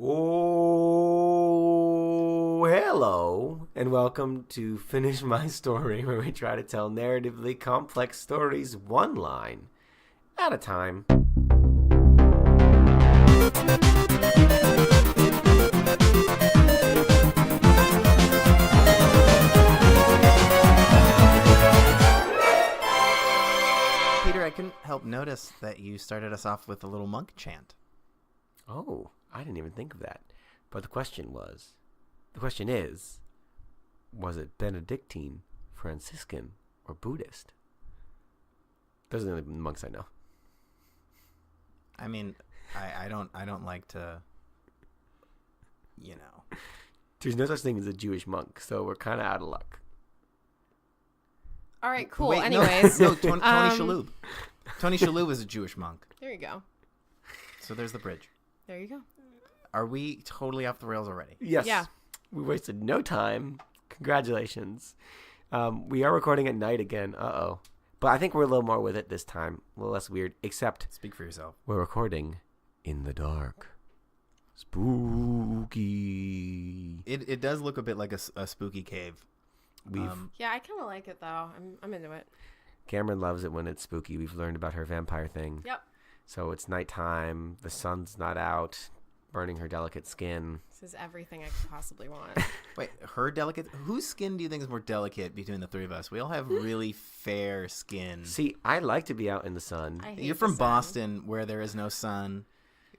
Oh, hello, and welcome to Finish My Story, where we try to tell narratively complex stories one line at a time. Peter, I couldn't help notice that you started us off with a little monk chant. Oh, I didn't even think of that. But the question is, was it Benedictine, Franciscan, or Buddhist? Those are the only monks I know. I mean, I don't like to, you know. There's no such thing as a Jewish monk, so we're kind of out of luck. All right, cool. Wait, Anyways. no, Tony Shalhoub. Tony Shalhoub is a Jewish monk. There you go. So there's the bridge. There you go. Are we totally off the rails already? Yes. Yeah. We wasted no time. Congratulations. We are recording at night again. Uh-oh. But I think we're a little more with it this time. A little less weird, except Speak for yourself. we're recording in the dark. Spooky. It does look a bit like a spooky cave. Yeah, I kind of like it, though. I'm into it. Cameron loves it when it's spooky. We've learned about her vampire thing. Yep. So it's nighttime. The sun's not out, burning her delicate skin. This is everything I could possibly want. Wait, whose skin do you think is more delicate between the three of us? We all have really fair skin. See, I like to be out in the sun. I hate You're the from sun. Boston, where there is no sun.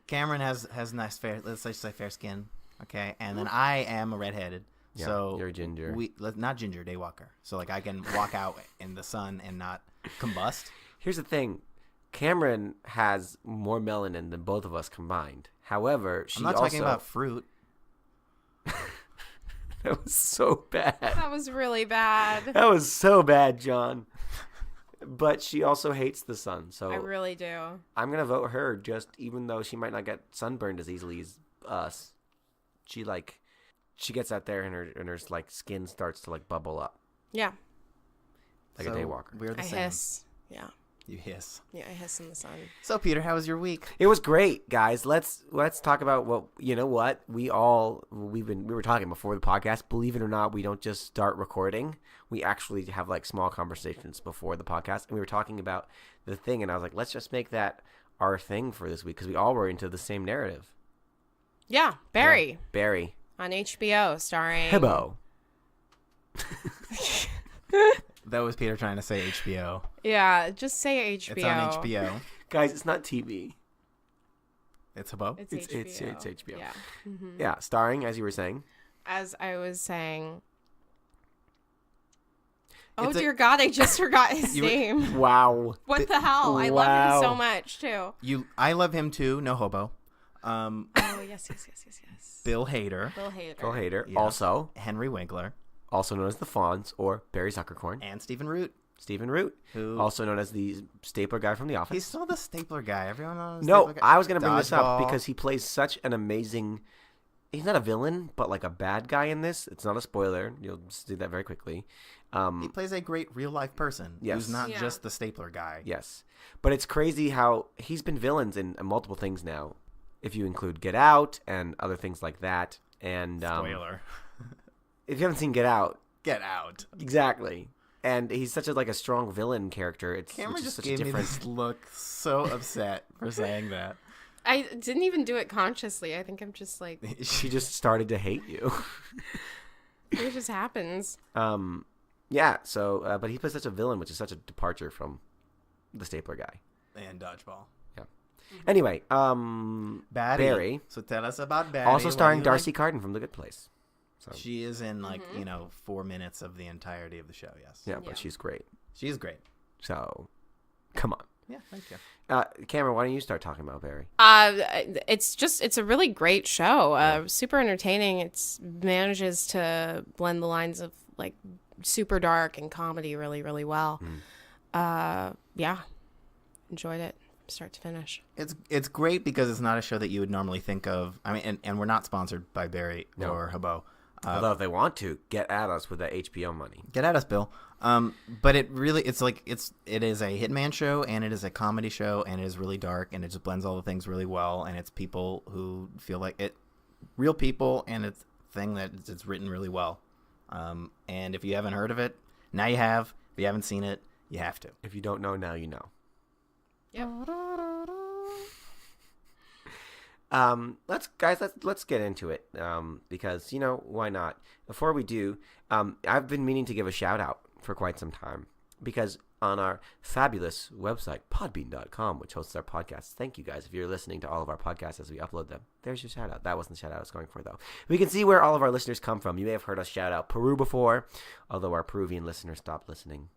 Cameron has nice fair, let's just say fair skin, okay? And then I am a redheaded, Yeah, so you're a ginger. Not ginger, daywalker. So like I can walk out in the sun and not combust. Here's the thing. Cameron has more melanin than both of us combined. However, she I'm not also... talking about fruit. That was so bad. That was really bad. That was so bad, John. But she also hates the sun, so I really do. I'm gonna vote her. Just even though she might not get sunburned as easily as us, she gets out there and her like skin starts to like bubble up Yeah. like So a daywalker. We're the I same. hiss. Yeah. You hiss. Yeah, I hiss in the sun. So Peter, how was your week? It was great, guys. Let's talk about what we were talking before the podcast. Believe it or not, we don't just start recording. We actually have like small conversations before the podcast, and we were talking about the thing, and I was like, let's just make that our thing for this week because we all were into the same narrative. Yeah, Barry Yeah. Barry. on HBO, starring Hibbo. That was Peter trying to say HBO. Yeah, just say HBO. It's on HBO. Guys, it's not TV. It's about. It's It's HBO. HBO. Yeah. Mm-hmm. Yeah, starring, as you were saying. As I was saying. Oh, It's a- dear God, I just forgot his name. Wow. What the hell? I love Wow. him so much, too. I love him too. No hobo. Oh, yes. Bill Hader, Bill Hader. Phil Hader. Yeah. Also Henry Winkler, known as the Fonz or Barry Zuckercorn. and Stephen Root. Stephen Root, Who- also known as the stapler guy from The Office. He's still the stapler guy. Everyone knows. No, Stapler guy. I was going to bring this up Dodgeball. because he plays such an amazing... He's not a villain, but like a bad guy in this. It's not a spoiler. You'll see that very quickly. He plays a great real life person. Yes. Who's not Yeah. just the stapler guy. Yes. But it's crazy how he's been villains in multiple things now. If you include Get Out and other things like that. And Spoiler. if you haven't seen Get Out, Get out. exactly. And he's such a strong villain character. It's Cameron which is just such gave a me different. this look so upset for saying that. I didn't even do it consciously. I think I'm just like, She just started to hate you. it just happens. Yeah. So, but he plays such a villain, which is such a departure from the stapler guy. And dodgeball. Anyway, Batty. Barry. So tell us about Batty. Also What starring do you Darcy like? Carden from The Good Place. So She is in 4 minutes of the entirety of the show. Yes. yeah, Yeah. but she's great. She is great. So, come on. Yeah. Thank you. Cameron, why don't you start talking about Barry? It's a really great show. Super entertaining. It's manages to blend the lines of like super dark and comedy really, really well. Yeah, enjoyed it start to finish. It's great because it's not a show that you would normally think of. I mean, and we're not sponsored by Barry or Habo. Although if they want to, get at us with that HBO money. Get at us, Bill. But it is a hitman show, and it is a comedy show, and it is really dark, and it just blends all the things really well, and it's people who feel like it. real people, and it's a thing that it's written really well. And if you haven't heard of it, now you have. If you haven't seen it, you have to. If you don't know, now you know. Yep. Let's get into it. Because why not? Before we do, I've been meaning to give a shout out for quite some time, because on our fabulous website, podbean.com, which hosts our podcasts. Thank you guys if you're listening to all of our podcasts as we upload them. There's your shout out. That wasn't the shout out I was going for, though. We can see where all of our listeners come from. You may have heard us shout out Peru before, although our Peruvian listeners stopped listening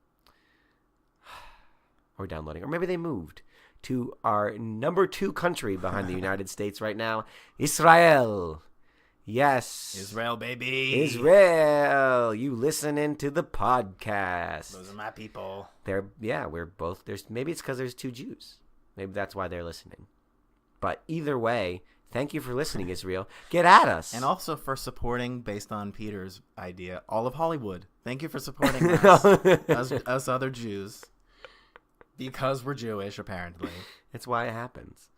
or downloading, or maybe they moved to our number 2 country behind the United States right now, Israel. Yes. Israel, baby. Israel. You listening to the podcast. Those are my people. We're both. Maybe it's because there's 2 Jews. Maybe that's why they're listening. But either way, thank you for listening, Israel. Get at us. And also for supporting, based on Peter's idea, all of Hollywood. Thank you for supporting us, us other Jews. Because we're Jewish, apparently. It's why it happens.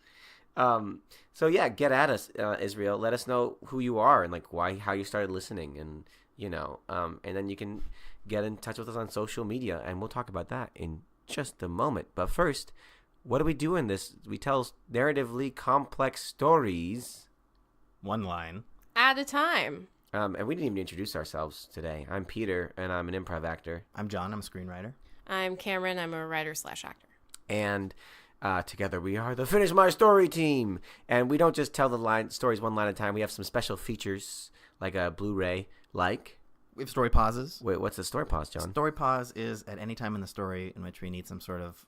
So yeah, get at us, Israel. Let us know who you are and how you started listening, and and then you can get in touch with us on social media, and we'll talk about that in just a moment. But first, what do we do in this? We tell narratively complex stories, one line at a time. And we didn't even introduce ourselves today. I'm Peter, and I'm an improv actor. I'm John. I'm a screenwriter. I'm Cameron. I'm a writer/actor. And together we are the Finish My Story team. And we don't just tell the stories one line at a time. We have some special features, like a Blu-ray, like... We have story pauses. Wait, what's a story pause, John? Story pause is at any time in the story in which we need some sort of,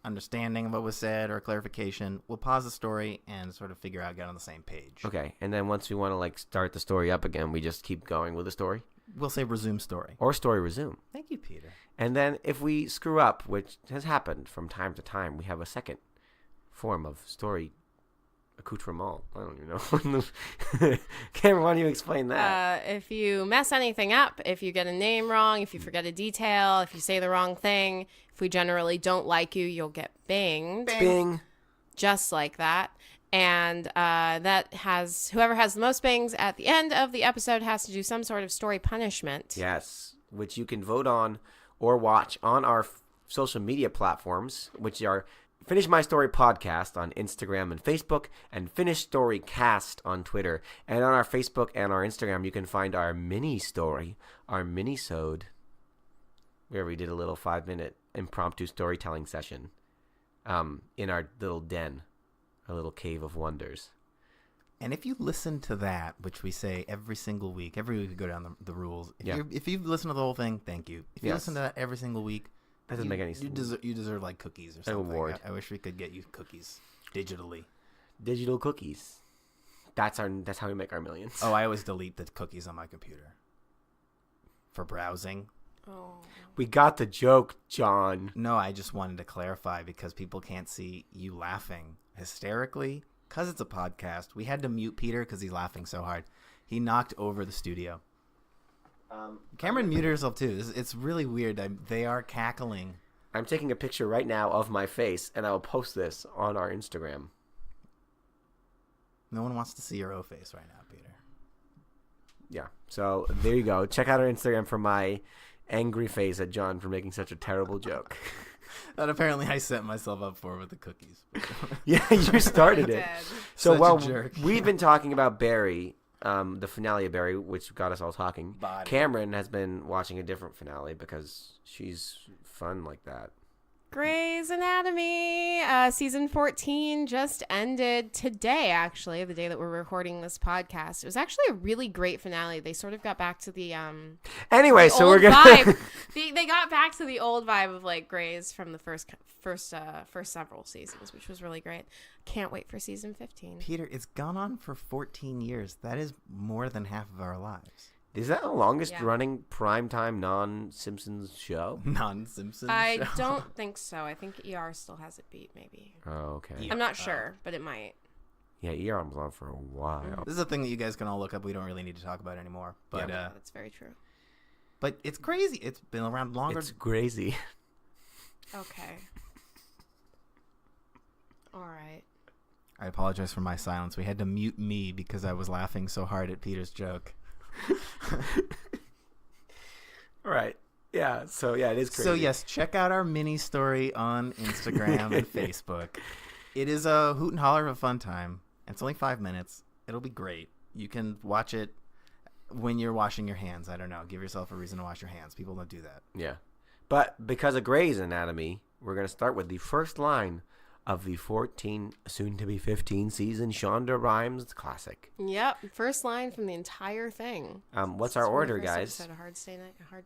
understanding of what was said or clarification. We'll pause the story and sort of figure out, get on the same page. Okay, and then once we want to, start the story up again, we just keep going with the story? We'll say resume story. Or story resume. Thank you, Peter. And then if we screw up, which has happened from time to time, we have a second form of story accoutrement. I don't even know. Cameron, why don't you explain that? If you mess anything up, if you get a name wrong, if you forget a detail, if you say the wrong thing, if we generally don't like you, you'll get binged. Bing. Just like that. And whoever has the most bings at the end of the episode has to do some sort of story punishment. Yes, which you can vote on or watch on our social media platforms, which are Finish My Story Podcast on Instagram and Facebook, and Finish Story Cast on Twitter. And on our Facebook and our Instagram, you can find our mini story, our mini-sode, where we did a little 5-minute impromptu storytelling session in our little den. A little cave of wonders. And if you listen to that, which we say every week we go down the rules. If you've listened to the whole thing, thank you. If you listen to that every single week, that doesn't make any sense. You deserve like cookies or something. An award. I wish we could get you cookies digitally. Digital cookies. That's how we make our millions. Oh, I always delete the cookies on my computer for browsing. Oh. We got the joke, John. No, I just wanted to clarify because people can't see you laughing hysterically because it's a podcast. We had to mute Peter because he's laughing so hard. He knocked over the studio. Cameron muted herself too. It's really weird. They are cackling. I'm taking a picture right now of my face, and I will post this on our Instagram. No one wants to see your O face right now, Peter. Yeah. So there you go. Check out our Instagram for my angry face at John for making such a terrible joke. That apparently I set myself up for with the cookies. Yeah, you started it. So jerk. We've been talking about Barry, the finale of Barry, which got us all talking. Body. Cameron has been watching a different finale because she's fun like that. Grey's Anatomy, season 14 just ended today, actually, the day that we're recording this podcast. It was actually a really great finale. They sort of got back to the anyway, the so old we're gonna vibe. They got back to the old vibe of like Grey's from the first several seasons, which was really great. Can't wait for season 15. Peter, it's gone on for 14 years. That is more than half of our lives. Is that the longest running primetime non-Simpsons show? Non-Simpsons I show? don't think so. I think ER still has it beat, maybe. Oh, okay. I'm not sure, but it might. Yeah, ER was on for a while. This is a thing that you guys can all look up. We don't really need to talk about it anymore. But that's very true. But it's crazy. It's been around longer. It's crazy. Okay. All right. I apologize for my silence. We had to mute me because I was laughing so hard at Peter's joke. All right. Yeah. So yeah, it is crazy. So yes, check out our mini story on Instagram and Facebook. It is a hoot and holler of a fun time. It's only 5 minutes. It'll be great. You can watch it when you're washing your hands. I don't know. Give yourself a reason to wash your hands. People don't do that. Yeah. But because of Grey's Anatomy, we're going to start with the first line of the 14, soon to be 15 season Shonda Rhimes classic. Yep, first line from the entire thing. What's our order, guys? A hard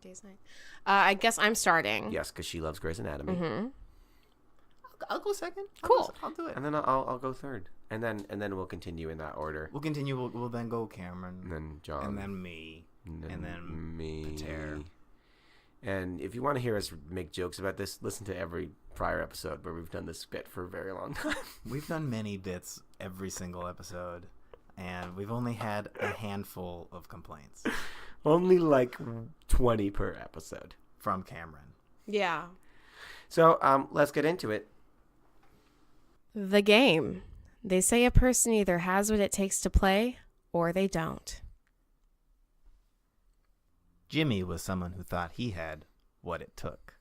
day's night. I guess I'm starting. Yes, because she loves Grey's Anatomy. Mm-hmm. I'll go second. Cool. I'll do it. And then I'll go third, and then we'll continue in that order. We'll continue. We'll then go Cameron, And then John, and then me, and then me. Peter. And if you want to hear us make jokes about this, listen to every prior episode where we've done this bit for a very long time. We've done many bits every single episode, and we've only had a handful of complaints Only like 20 per episode. from Cameron. Yeah. So let's get into it. The game. They say a person either has what it takes to play or they don't. Jimmy was someone who thought he had what it took.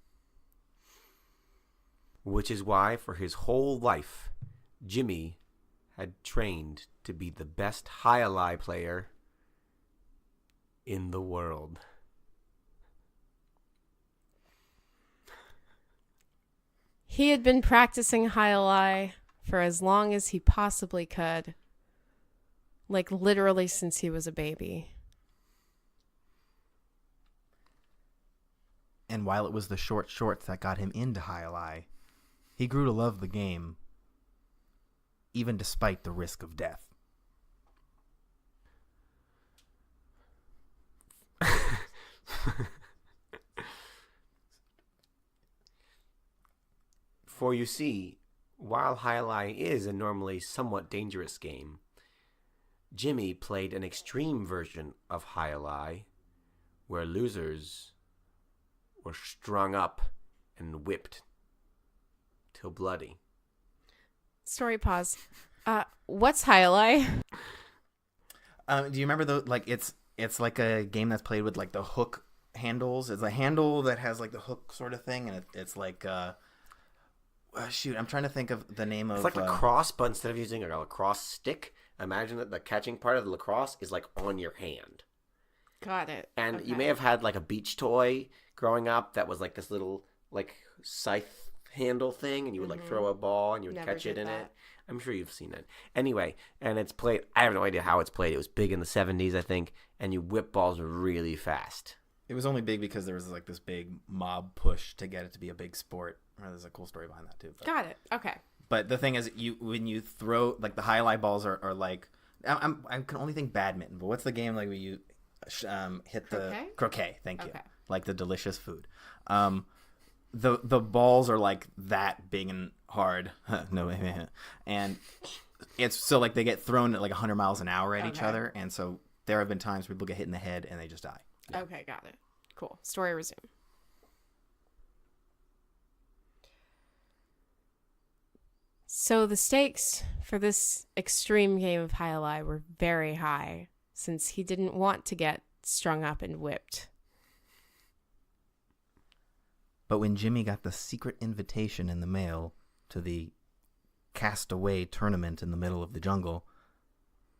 Which is why, for his whole life, Jimmy had trained to be the best Jai Alai player in the world. He had been practicing Jai Alai for as long as he possibly could. Like literally since he was a baby. And while it was the short shorts that got him into Jai Alai, he grew to love the game, even despite the risk of death. For you see, while Jai Alai is a normally somewhat dangerous game, Jimmy played an extreme version of Jai Alai, where losers were strung up and whipped till bloody. Story pause. What's Jai Alai? Do you remember it's like a game that's played with like the hook handles. It's a handle that has like the hook sort of thing, and it's like shoot, I'm trying to think of the name of. It's like lacrosse, but instead of using a lacrosse stick, imagine that the catching part of the lacrosse is like on your hand. Got it. And Okay. you may have had like a beach toy growing up that was like this little like scythe handle thing, and you would like throw a ball and you would Never catch it did in that. it. I'm sure you've seen it. Anyway, and it's played. I have no idea how it's played. It was big in the 70s, I think, and you whip balls really fast. It was only big because there was like this big mob push to get it to be a big sport. There's a cool story behind that too. Got it. Okay. But the thing is, when you throw like the Jai Alai balls are like, I can only think badminton. But what's the game like where you hit the croquet? Thank you. Okay. Like the delicious food. The balls are like that big and hard. No, and it's so like they get thrown at like 100 miles an hour at each Okay. other, and so there have been times people get hit in the head and they just die. Yeah. Okay, got it. Cool. Story resume. So the stakes for this extreme game of Jai Alai were very high, since he didn't want to get strung up and whipped. But when Jimmy got the secret invitation in the mail to the Castaway tournament in the middle of the jungle,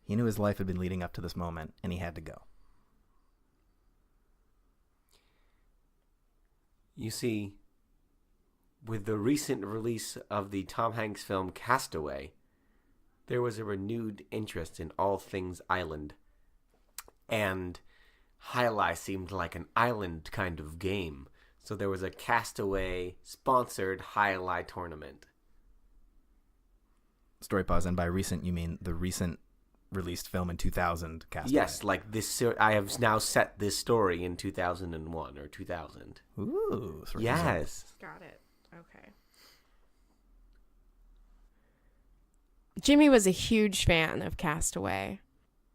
he knew his life had been leading up to this moment, and he had to go. You see, with the recent release of the Tom Hanks film Castaway, there was a renewed interest in all things island. And Jai Alai seemed like an island kind of game. So there was a Castaway sponsored Jai Alai tournament. Story pause, and by recent, you mean the recent released film in 2000, Castaway? Yes, like this. I have now set this story in 2001 or 2000. Ooh. So Yes. Got it. Okay. Jimmy was a huge fan of Castaway.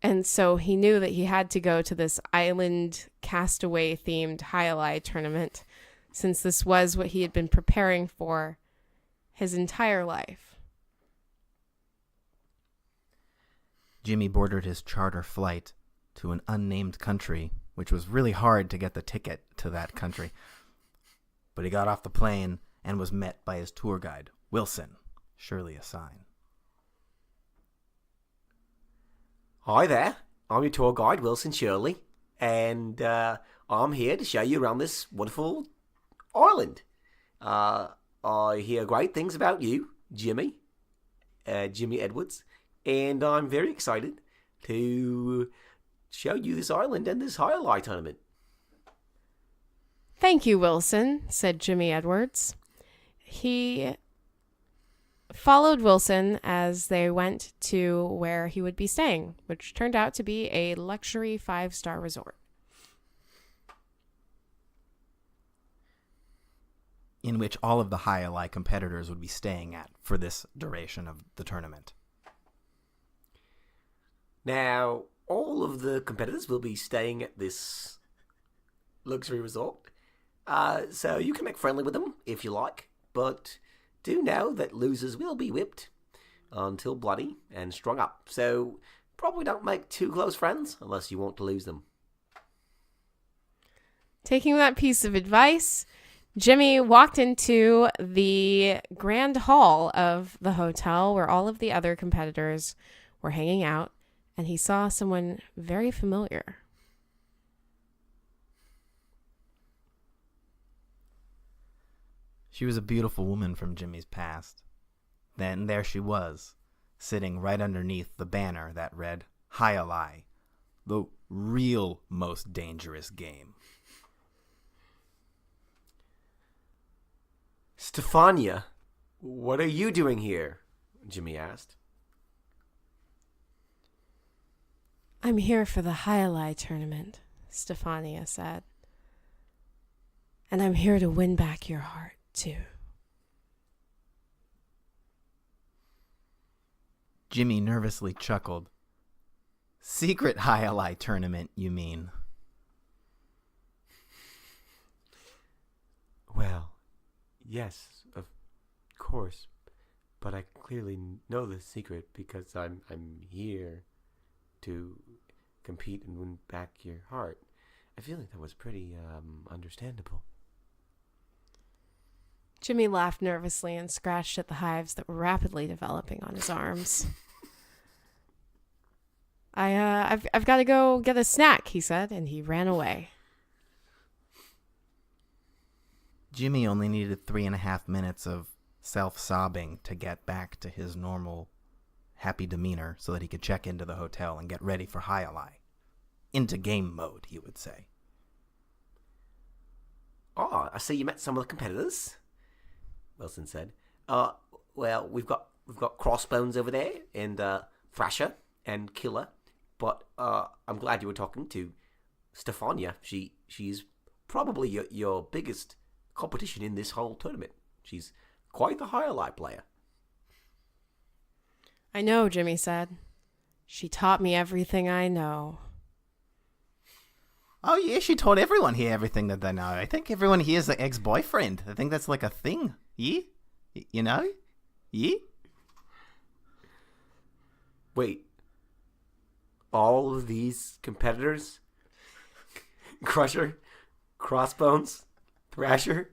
And so he knew that he had to go to this island Castaway themed Jai Alai tournament, since this was what he had been preparing for his entire life. Jimmy boarded his charter flight to an unnamed country, which was really hard to get the ticket to that country. But he got off the plane and was met by his tour guide, Wilson. Surely a sign. Hi there, I'm your tour guide, Wilson Shirley, and I'm here to show you around this wonderful island. I hear great things about you, Jimmy Edwards, and I'm very excited to show you this island and this Jai Alai tournament. Thank you, Wilson, said Jimmy Edwards. He followed Wilson as they went to where he would be staying, which turned out to be a luxury 5-star resort. In which all of the Jai Alai competitors would be staying at for this duration of the tournament. Now, all of the competitors will be staying at this luxury resort, so you can make friendly with them if you like, but do know that losers will be whipped until bloody and strung up, so probably don't make too close friends unless you want to lose them. Taking that piece of advice, Jimmy walked into the grand hall of the hotel where all of the other competitors were hanging out, and he saw someone very familiar. She was a beautiful woman from Jimmy's past. Then there she was, sitting right underneath the banner that read, Jai Alai, the real most dangerous game. Stefania, what are you doing here? Jimmy asked. I'm here for the Jai Alai tournament, Stefania said. And I'm here to win back your heart, too. Jimmy nervously chuckled. Secret Jai Alai tournament, you mean? Well, yes, of course, but I clearly know the secret because I'm here to compete and win back your heart. I feel like that was pretty understandable. Jimmy laughed nervously and scratched at the hives that were rapidly developing on his arms. I've got to go get a snack, he said, and he ran away. Jimmy only needed 3.5 minutes of self-sobbing to get back to his normal, happy demeanor so that he could check into the hotel and get ready for Jai Alai. Into game mode, he would say. Oh, I see you met some of the competitors, Wilson said. Well, we've got Crossbones over there, and Thrasher and Killer, but I'm glad you were talking to Stefania. She's probably your biggest competition in this whole tournament. She's quite the Jai Alai player. I know, Jimmy said. She taught me everything I know. Oh yeah, she taught everyone here everything that they know. I think everyone here is an ex-boyfriend. I think that's like a thing. Yeah? You know? Yeah? Wait. All of these competitors? Crusher, Crossbones, Thrasher,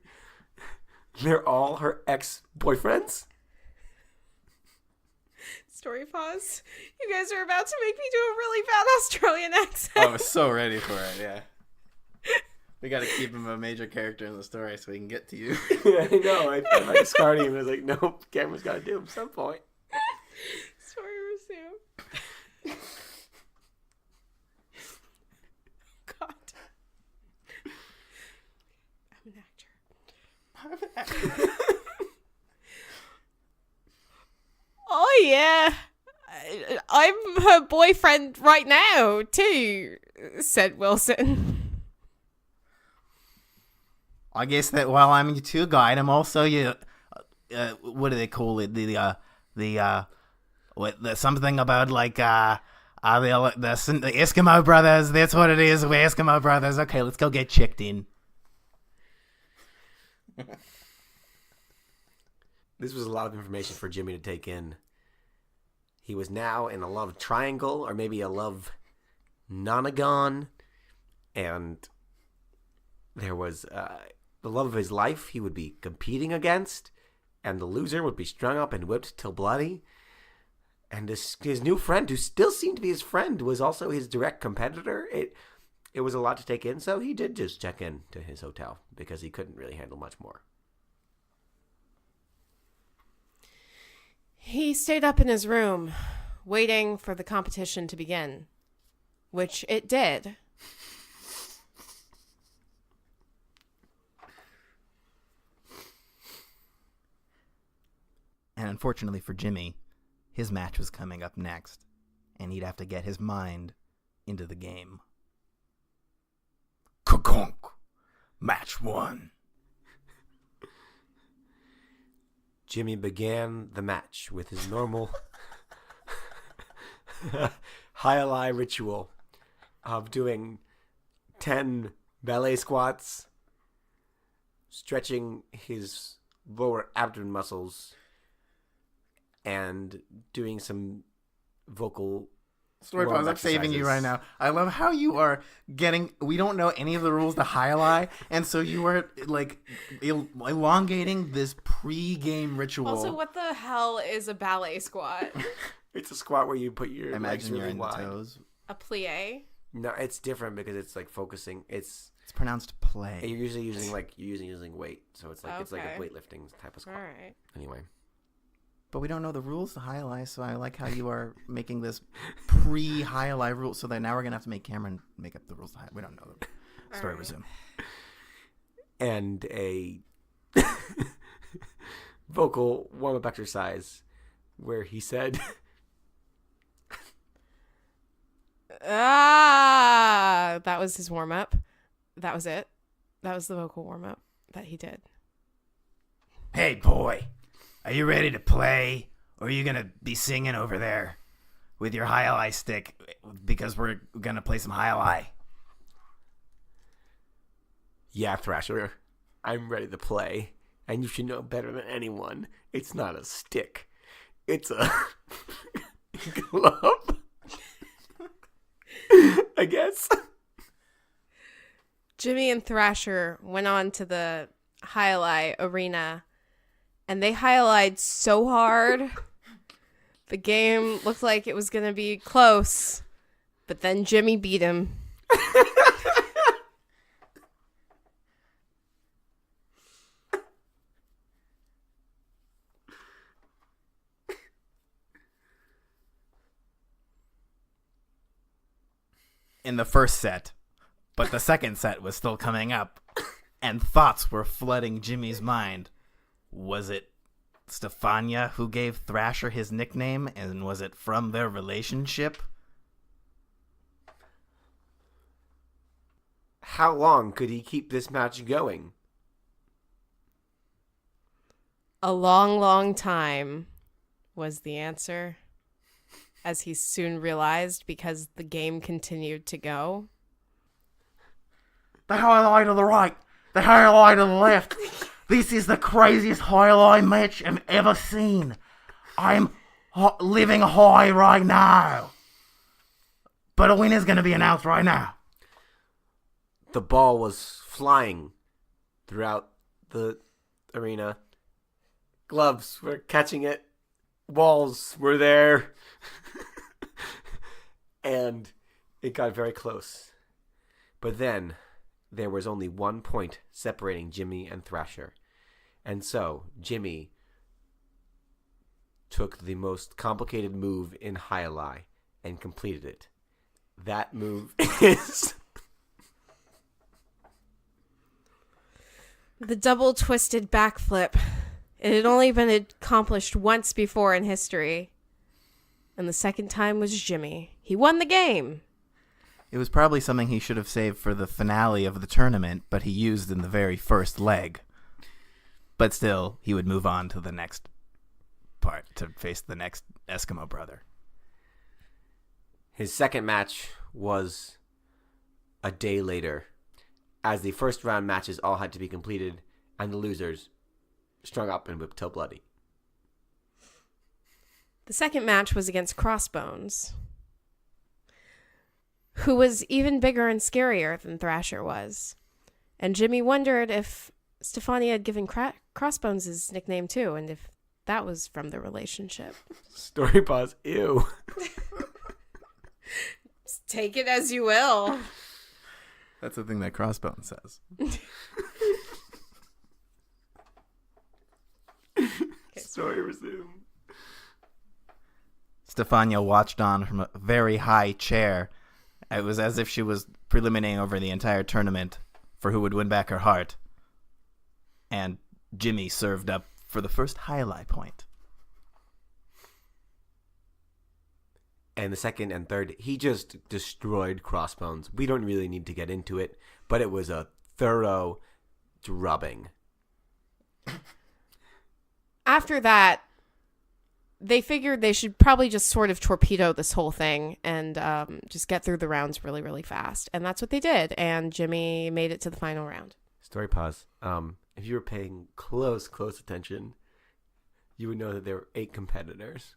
they're all her ex-boyfriends? Story pause. You guys are about to make me do a really bad Australian accent. I was so ready for it, yeah. We gotta keep him a major character in the story so we can get to you. Yeah, I know. I felt like discarding him. I was like, nope, camera's gotta do him at some point. Story resume. God. I'm an actor. Oh, yeah. I'm her boyfriend right now, too, said Wilson. I guess that while I'm your tour guide, I'm also your, what do they call it? The something about like, the Eskimo brothers. That's what it is. We're Eskimo brothers. Okay, let's go get checked in. This was a lot of information for Jimmy to take in. He was now in a love triangle, or maybe a love nonagon, and there was the love of his life he would be competing against, and the loser would be strung up and whipped till bloody. And his new friend, who still seemed to be his friend, was also his direct competitor. It was a lot to take in, so he did just check in to his hotel because he couldn't really handle much more. He stayed up in his room, waiting for the competition to begin, which it did. And unfortunately for Jimmy, his match was coming up next, and he'd have to get his mind into the game. Kagonk! Match 1. Jimmy began the match with his normal Jai Alai ritual of doing 10 ballet squats, stretching his lower abdomen muscles, and doing some vocal Story pause, I'm saving you right now. I love how you are we don't know any of the rules to Jai Alai, and so you are like elongating this pre-game ritual. Also, what the hell is a ballet squat? It's a squat where you put your legs really in wide. the toes. A plie? No, it's different because it's like focusing. It's pronounced play. You're usually using weight, so it's like it's like a Okay. weightlifting type of squat. All right. Anyway. But we don't know the rules to Jai Alai, so I like how you are making this pre-Jai Alai rule, so that now we're going to have to make Cameron make up the rules to Jai Alai. We don't know the story. Right. Resume. And a vocal warm-up exercise where he said... That was his warm-up. That was it. That was the vocal warm-up that he did. Hey, boy. Are you ready to play, or are you going to be singing over there with your Jai Alai stick because we're going to play some Jai Alai? Yeah, Thrasher, I'm ready to play, and you should know better than anyone. It's not a stick. It's a glove. I guess. Jimmy and Thrasher went on to the Jai Alai arena, and they Jai Alai'd so hard. The game looked like it was going to be close, but then Jimmy beat him. In the first set, but the second set was still coming up, and thoughts were flooding Jimmy's mind. Was it Stefania who gave Thrasher his nickname, and was it from their relationship? How long could he keep this match going? A long, long time was the answer, as he soon realized because the game continued to go. The Jai Alai to the right, the Jai Alai to the left. This is the craziest Jai Alai match I've ever seen. I'm living high right now. But a winner's going to be announced right now. The ball was flying throughout the arena. Gloves were catching it. Walls were there. And it got very close. But then there was only 1 point separating Jimmy and Thrasher. And so Jimmy took the most complicated move in Jai Alai and completed it. That move is... The double twisted backflip. It had only been accomplished once before in history. And the second time was Jimmy. He won the game. It was probably something he should have saved for the finale of the tournament, but he used in the very first leg. But still, he would move on to the next part to face the next Eskimo brother. His second match was a day later, as the first round matches all had to be completed, and the losers strung up and whipped till bloody. The second match was against Crossbones, who was even bigger and scarier than Thrasher was. And Jimmy wondered if Stefania had given Crossbones his nickname too, and if that was from the relationship. Story pause. Ew. Just take it as you will. That's the thing that Crossbones says. Story resume. Stefania watched on from a very high chair. It was as if she was preliminating over the entire tournament for who would win back her heart. And Jimmy served up for the first highlight point. And the second and third, he just destroyed Crossbones. We don't really need to get into it, but it was a thorough drubbing. After that, they figured they should probably just sort of torpedo this whole thing and just get through the rounds really, really fast. And that's what they did. And Jimmy made it to the final round. Story pause. If you were paying close attention, you would know that there were 8 competitors.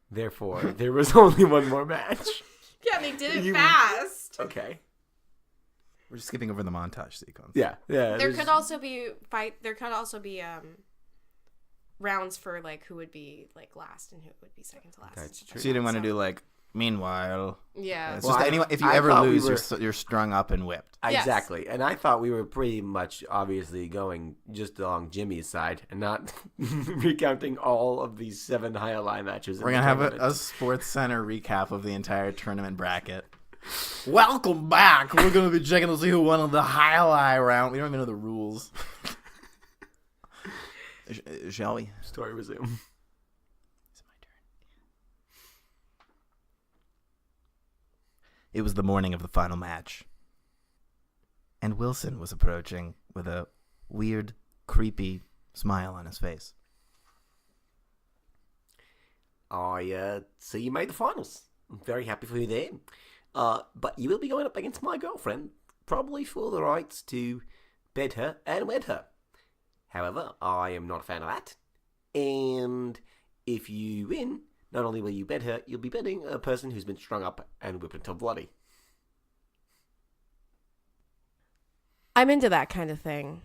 Therefore, there was only one more match. Yeah, they did it fast. Okay. We're just skipping over the montage sequence. Yeah. There could also be rounds for like who would be like last and who would be second to last. That's true. So you didn't want to do like, meanwhile. Yeah. It's Well, just anyway, if you ever lose, you're strung up and whipped. Yes. Exactly. And I thought we were pretty much obviously going just along Jimmy's side and not recounting all of these 7 Jai Alai matches. We're going to have a Sports Center recap of the entire tournament bracket. Welcome back. We're going to be checking to see who won the Jai Alai round. We don't even know the rules. Shall we? Story resume. Is it my turn? It was the morning of the final match. And Wilson was approaching with a weird, creepy smile on his face. I see you made the finals. I'm very happy for you there. But you will be going up against my girlfriend, probably for the rights to bed her and wed her. However, I am not a fan of that. And if you win, not only will you bed her, you'll be bedding a person who's been strung up and whipped until bloody. I'm into that kind of thing,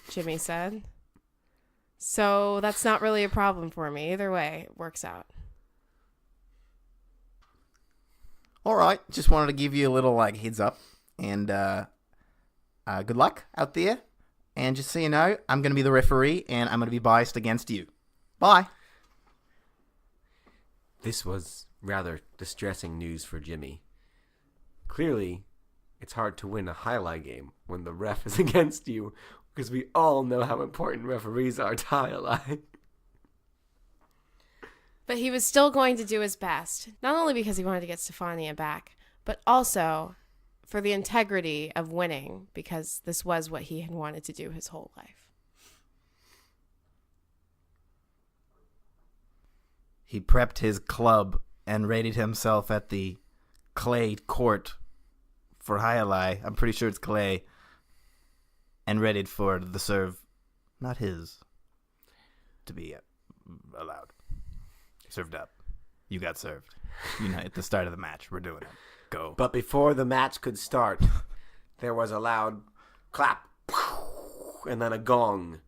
Jimmy said. So that's not really a problem for me. Either way, it works out. All right. Just wanted to give you a little heads up. And good luck out there. And just so you know, I'm going to be the referee, and I'm going to be biased against you. Bye. This was rather distressing news for Jimmy. Clearly, it's hard to win a Jai Alai game when the ref is against you, because we all know how important referees are to Jai Alai. But he was still going to do his best, not only because he wanted to get Stefania back, but also for the integrity of winning, because this was what he had wanted to do his whole life. He prepped his club and rated himself at the clay court for Jai Alai. I'm pretty sure it's clay. And readied for the serve, not his, to be allowed. Served up. You got served. You know, at the start of the match, we're doing it. Go. But before the match could start, there was a loud clap, and then a gong.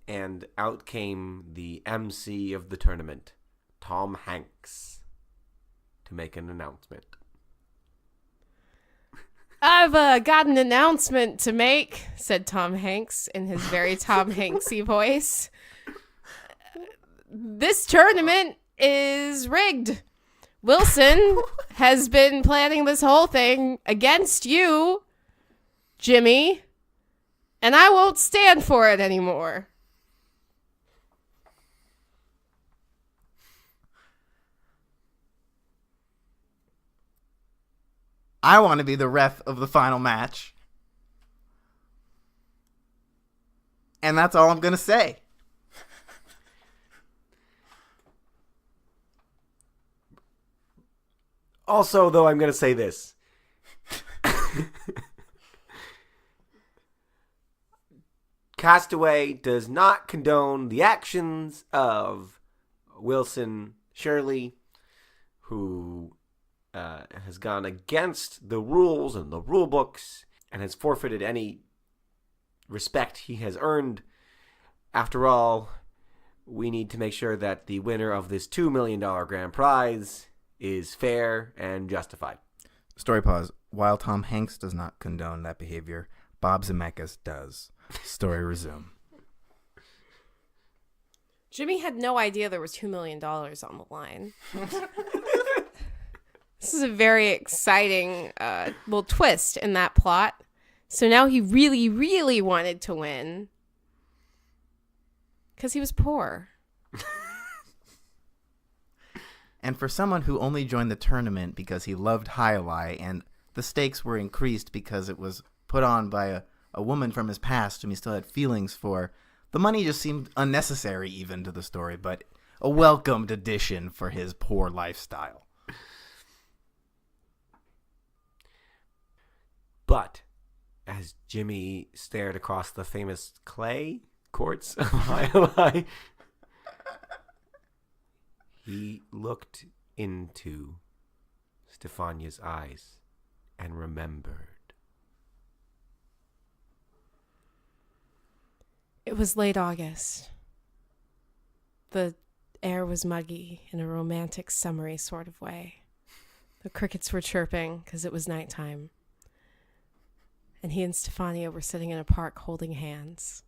And out came the MC of the tournament, Tom Hanks, to make an announcement. I've got an announcement to make, said Tom Hanks in his very Tom Hanksy voice. This tournament is rigged. Wilson has been planning this whole thing against you, Jimmy, and I won't stand for it anymore. I want to be the ref of the final match. And that's all I'm going to say. Also, though, I'm going to say this. Castaway does not condone the actions of Wilson Shirley, who has gone against the rules and the rule books and has forfeited any respect he has earned. After all, we need to make sure that the winner of this $2 million grand prize is fair and justified. Story pause. While Tom Hanks does not condone that behavior, Bob Zemeckis does. Story resume. Jimmy had no idea there was $2 million on the line. This is a very exciting little twist in that plot. So now he really, really wanted to win. Because he was poor. And for someone who only joined the tournament because he loved Jai Alai, and the stakes were increased because it was put on by a woman from his past whom he still had feelings for, the money just seemed unnecessary even to the story, but a welcomed addition for his poor lifestyle. But as Jimmy stared across the famous clay courts of Jai Alai, he looked into Stefania's eyes and remembered. It was late August. The air was muggy in a romantic, summery sort of way. The crickets were chirping because it was nighttime. And he and Stefania were sitting in a park holding hands.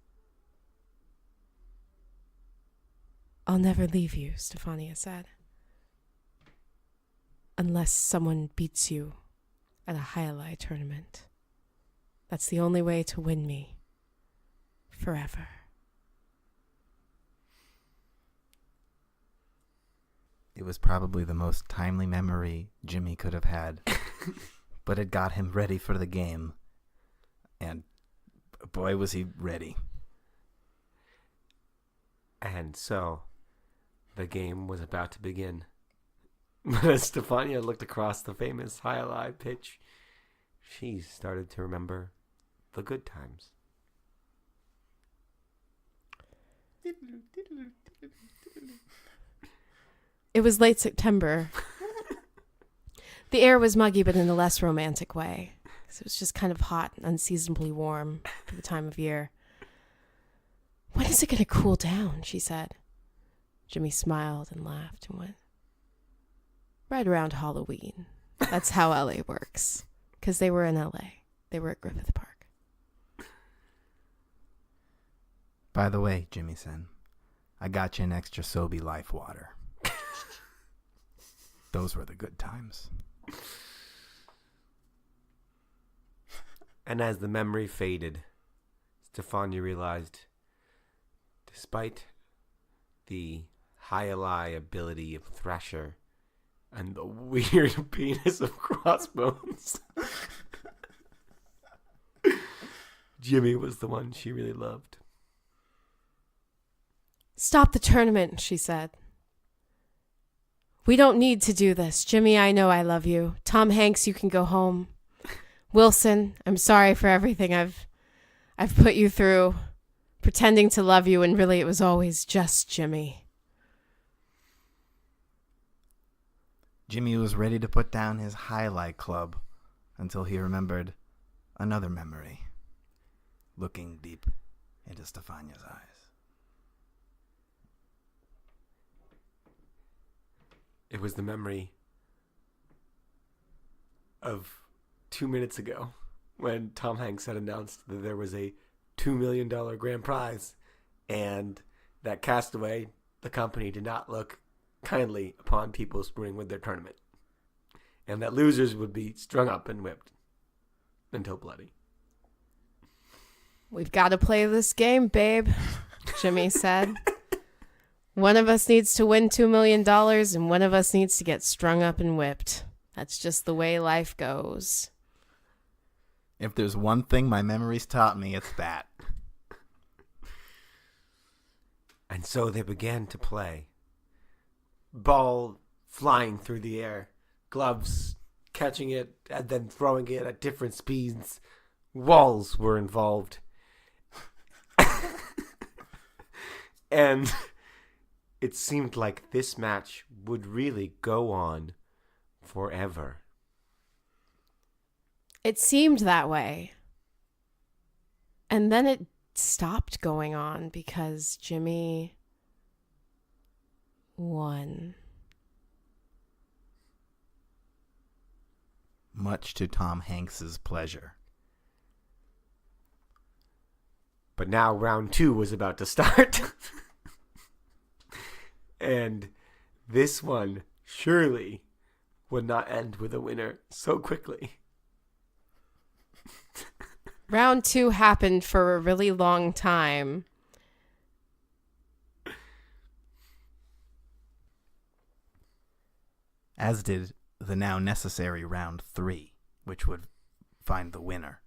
"I'll never leave you," Stefania said. "Unless someone beats you at a Jai Alai tournament. That's the only way to win me. Forever." It was probably the most timely memory Jimmy could have had, but it got him ready for the game. And boy, was he ready. And so the game was about to begin. But as Stefania looked across the famous Jai Alai pitch, she started to remember the good times. It was late September. The air was muggy, but in a less romantic way. It was just kind of hot and unseasonably warm for the time of year. "When is it going to cool down?" she said. Jimmy smiled and laughed and went, "Right around Halloween. That's how LA works." Because they were in LA. They were at Griffith Park. By the way, Jimmy said, I got you an extra Sobe Life water. Those were the good times. And as the memory faded, Stefania realized, despite the Jai Alai ability of Thresher and the weird penis of Crossbones, Jimmy was the one she really loved. "Stop the tournament," she said. "We don't need to do this. Jimmy, I know I love you. Tom Hanks, you can go home. Wilson, I'm sorry for everything I've put you through, pretending to love you, and really it was always just Jimmy." Jimmy was ready to put down his Jai Alai club until he remembered another memory, looking deep into Stefania's eyes. It was the memory of 2 minutes ago when Tom Hanks had announced that there was a $2 million grand prize and that Castaway, the company, did not look kindly upon people screwing with their tournament, and that losers would be strung up and whipped until bloody. "We've got to play this game, babe," Jimmy said. "One of us needs to win $2 million and one of us needs to get strung up and whipped. That's just the way life goes." If there's one thing my memories taught me, it's that. And so they began to play. Ball flying through the air, gloves catching it and then throwing it at different speeds. Walls were involved. And it seemed like this match would really go on forever. It seemed that way. And then it stopped going on because Jimmy won. Much to Tom Hanks's pleasure. But now round 2 was about to start. And this one surely would not end with a winner so quickly. Round 2 happened for a really long time. As did the now necessary round 3, which would find the winner.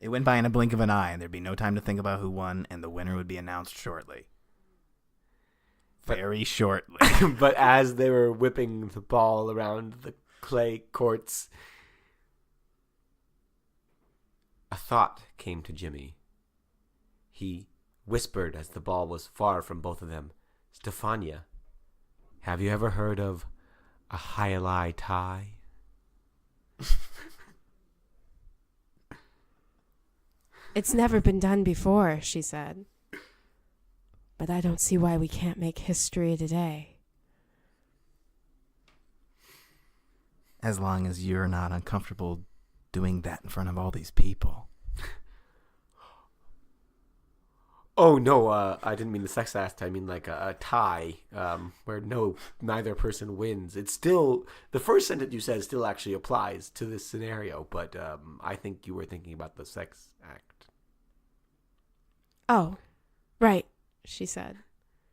It went by in a blink of an eye, and there'd be no time to think about who won, and the winner would be announced shortly. Very shortly. But as they were whipping the ball around the clay courts, a thought came to Jimmy. He whispered as the ball was far from both of them, "Stefania, have you ever heard of a Jai Alai tie?" It's never been done before, she said. But I don't see why we can't make history today. As long as you're not uncomfortable doing that in front of all these people. Oh, no, I didn't mean the sex act. I mean like a tie where neither person wins. It's still, the first sentence you said still actually applies to this scenario, but I think you were thinking about the sex act. Oh, right, she said.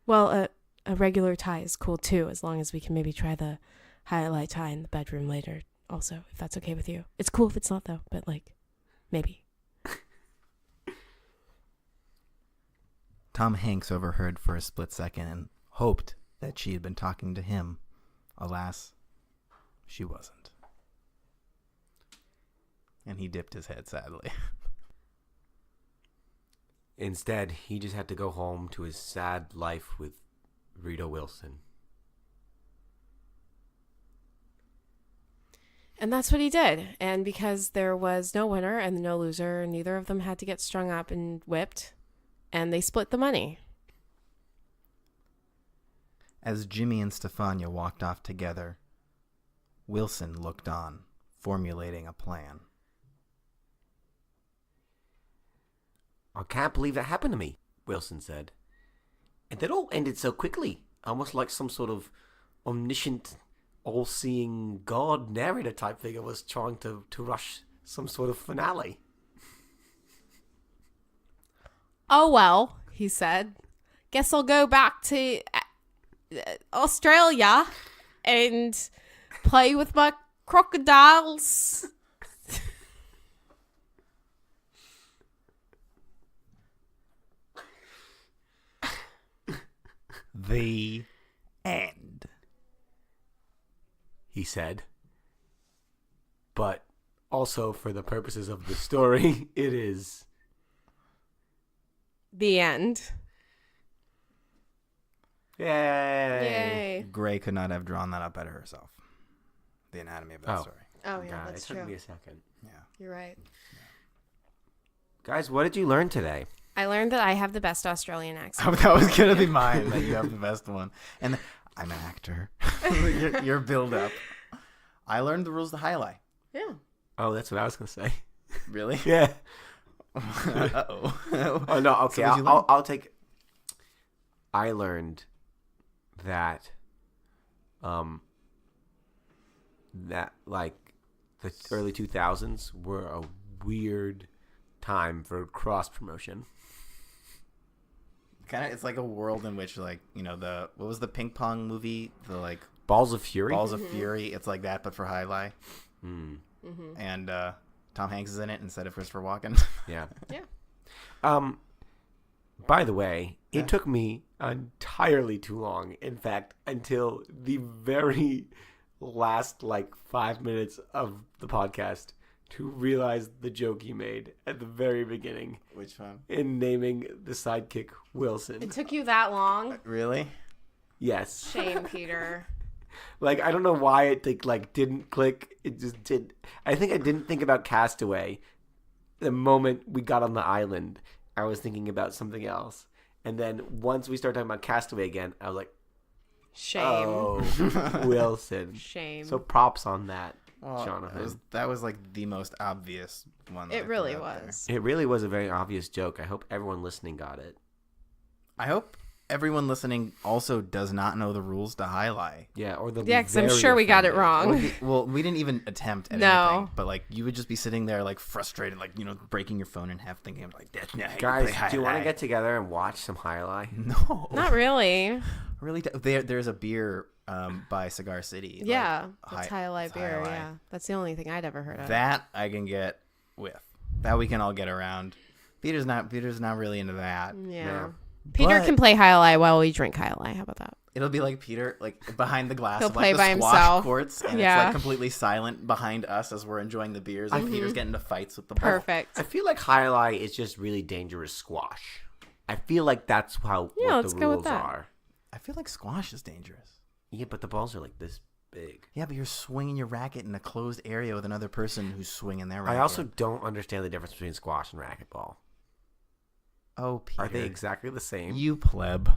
Well, a regular tie is cool too, as long as we can maybe try the highlight tie in the bedroom later also, if that's okay with you. It's cool if it's not, though, but like, maybe. Tom Hanks overheard for a split second and hoped that she had been talking to him. Alas, she wasn't. And he dipped his head sadly. Instead, he just had to go home to his sad life with Rita Wilson. And that's what he did. And because there was no winner and no loser, neither of them had to get strung up and whipped, and they split the money. As Jimmy and Stefania walked off together, Wilson looked on, formulating a plan. "I can't believe that happened to me," Wilson said. "And it all ended so quickly, almost like some sort of omniscient, all-seeing God narrator type figure was trying to rush some sort of finale." Oh, well, he said. Guess I'll go back to Australia and play with my crocodiles. The end, he said. But also for the purposes of the story, it is The end. Yay. Yay. Gray could not have drawn that up better herself. The anatomy of that Oh. story. Oh, yeah, God, that's it took true. me a second. Yeah. You're right. Guys, what did you learn today? I learned that I have the best Australian accent. That was going to be mine, that you have the best one. And I'm an actor. your build up. I learned the rules to highlight. Yeah. Oh, that's what I was going to say. Really? Yeah. Uh-oh. Oh, no, okay. So what'd you learn? I'll take... I learned that... that, like, the early 2000s were a weird time for cross-promotion. Kind of, it's like a world in which, like, you know, what was the ping pong movie? The, like... Balls of Fury? Balls of Fury. It's like that, but for highlight. Mm. Mm-hmm. And Tom Hanks is in it instead of Christopher Walken. Yeah. Yeah. By the way, it Yeah. took me entirely too long. In fact, until the very last, like, 5 minutes of the podcast who realized the joke he made at the very beginning Which one? in naming the sidekick Wilson. It took you that long? Really? Yes. Shame, Peter. Like, I don't know why it didn't click. It just did. I think I didn't think about Castaway. The moment we got on the island, I was thinking about something else. And then once we started talking about Castaway again, I was like, Shame. oh, Wilson. Shame. So props on that, Well, Jonathan. that was like the most obvious one. that I It put really out there. was. It really was a very obvious joke. I hope everyone listening got it. I hope everyone listening also does not know the rules to highlight. Yeah, or they'll Yeah, be because I'm very sure we got it offended. wrong. Well, we didn't even attempt at No. anything, but like you would just be sitting there like frustrated, like breaking your phone in half, thinking like, "That's not how you Guys, play do you want to highlight." get together and watch some highlight? No, Not really. really. There's a beer by Cigar City. Yeah. like, That's High- Jai Alai it's beer. Jai Alai. Yeah. That's the only thing I'd ever heard of. That I can get with. That we can all get around. Peter's not really into that. Yeah. No. Peter But- can play Jai Alai while we drink Jai Alai. How about that? It'll be like Peter, like behind the glass He'll of play like by the squash himself. courts, and Yeah. it's like completely silent behind us as we're enjoying the beers, and Peter's getting into fights with the ball. Perfect. I feel like highlight is just really dangerous squash. I feel like that's what let's the go with rules that. are. I feel like squash is dangerous. Yeah, but the balls are like this big. Yeah, but you're swinging your racket in a closed area with another person who's swinging their racket. I also don't understand the difference between squash and racquetball. Oh, Peter. Are they exactly the same? You pleb.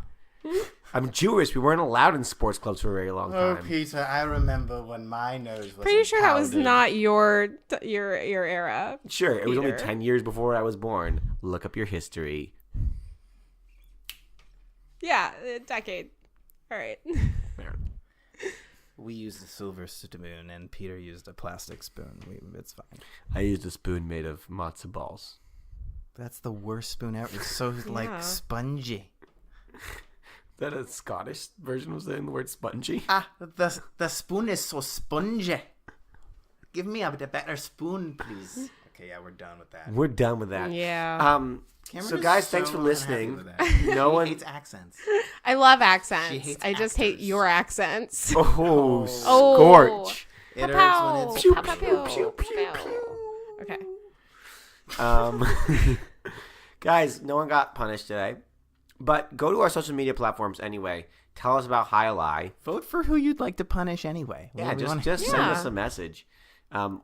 I'm Jewish. We weren't allowed in sports clubs for a very long Oh, time. Peter, I remember when my nose was Pretty sure that was not your era. Sure, it was only Peter. 10 years before I was born. Look up your history. Yeah, a decade. All right. There. We used a silver spoon, and Peter used a plastic spoon. It's fine. I used a spoon made of matzo balls. That's the worst spoon ever. It's so Yeah. like spongy. Is that a Scottish version of saying the word spongy? Ah, the spoon is so spongy. Give me a better spoon, please. Okay, yeah, we're done with that. We're done with that. Yeah. Cameron So is guys, thanks for unhappy listening. with that. No She one- hates accents. I love She accents. hates I just hate actors. your accents. Oh, Oh. scorch. It hurts Pow, when it's pow, pow, pow, pow. Okay. Guys, no one got punished today. But go to our social media platforms anyway. Tell us about Jai Alai. Vote for who you'd like to punish anyway. What Yeah, do we wanna- just send Yeah. us a message.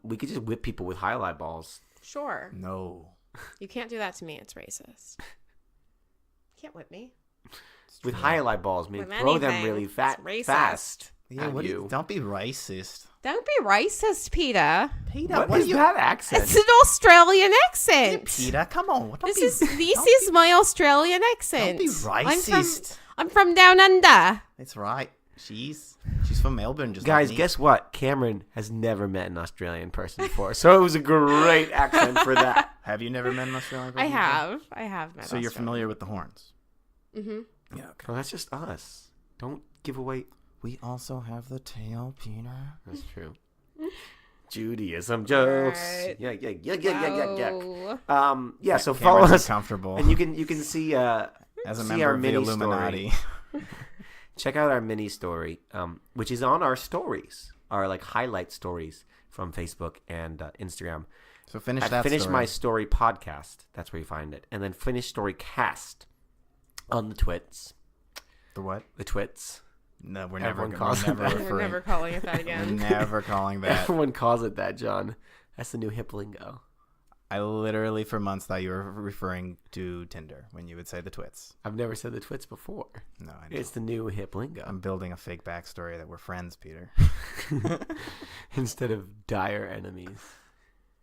We could just whip people with Jai Alai balls. Sure. No. You can't do that to me. It's racist. You can't whip me. With Jai Alai balls, I mean, With throw them anything. really It's racist. fast. Yeah, at what you. don't be racist. Don't be racist, Peter. Peter, What is that accent? It's an Australian accent. Peter, come on. Don't This be, is don't be- my Australian accent. Don't be racist. I'm from down under. It's right. She's from Melbourne, just Guys, like me. guess what? Cameron has never met an Australian person before, so it was a great accent for that. Have you never met an Australian I person before? have. I have met. So you're familiar with the horns? Mm-hmm. Yeah. Okay. Oh, that's just us. Don't give away. We also have the tail, Peter. That's true. Judaism jokes. Right. Yeah. Wow. Yeah. So follow Cameron's us, uncomfortable. and you can see as a see member our of the mini Illuminati. story. Check out our mini story, which is on our stories, our like highlight stories from Facebook and Instagram. So finish At that Finish story. My Story podcast. That's where you find it, and then Finish Story Cast on the twits. The what? The twits. No, we're Everyone never, calls we're it never that. referring. We're never calling it that we're again. never calling that. Everyone calls it that, John. That's the new hip lingo. I literally for months thought you were referring to Tinder when you would say the twits. I've never said the twits before. No, I know. It's the new hip lingo. I'm building a fake backstory that we're friends, Peter. Instead of dire enemies.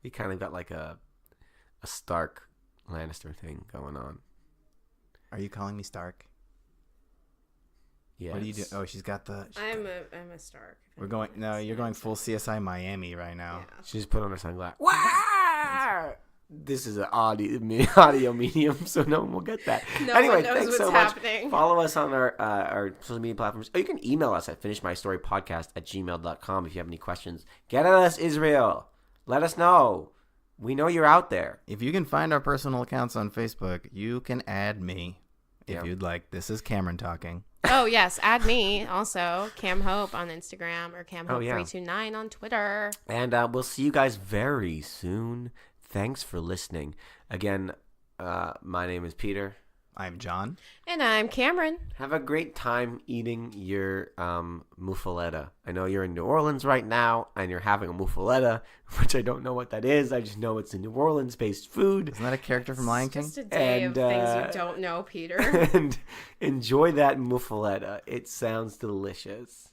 We kind of got like a Stark Lannister thing going on. Are you calling me Stark? Yeah. What do you do? Oh, she's got the. I'm a Stark. We're going. No, you're going full CSI Miami right now. Yeah. She just put on her sunglasses. Wow! This is an audio medium, so no one will get that. No Anyway, one knows thanks what's so happening. much. Follow us on our social media platforms. Or you can email us at finishmystorypodcast@gmail.com if you have any questions. Get at us, Israel. Let us know. We know you're out there. If you can find our personal accounts on Facebook, you can add me if Yeah. you'd like. This is Cameron talking. Oh, yes. Add me also. Cam Hope on Instagram or Cam Hope Oh, yeah. 329 on Twitter. And we'll see you guys very soon. Thanks for listening. Again, my name is Peter. I'm John. And I'm Cameron. Have a great time eating your muffaletta. I know you're in New Orleans right now, and you're having a muffaletta, which I don't know what that is. I just know it's a New Orleans-based food. Isn't that a character from Lion King? Just a day And, of things you don't know, Peter. And enjoy that muffaletta. It sounds delicious.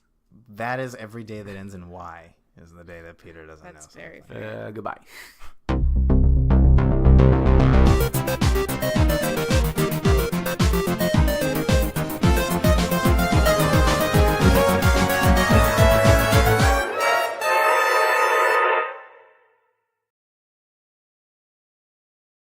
That is every day that ends in Y is the day that Peter doesn't know. That's very something. fair. Goodbye.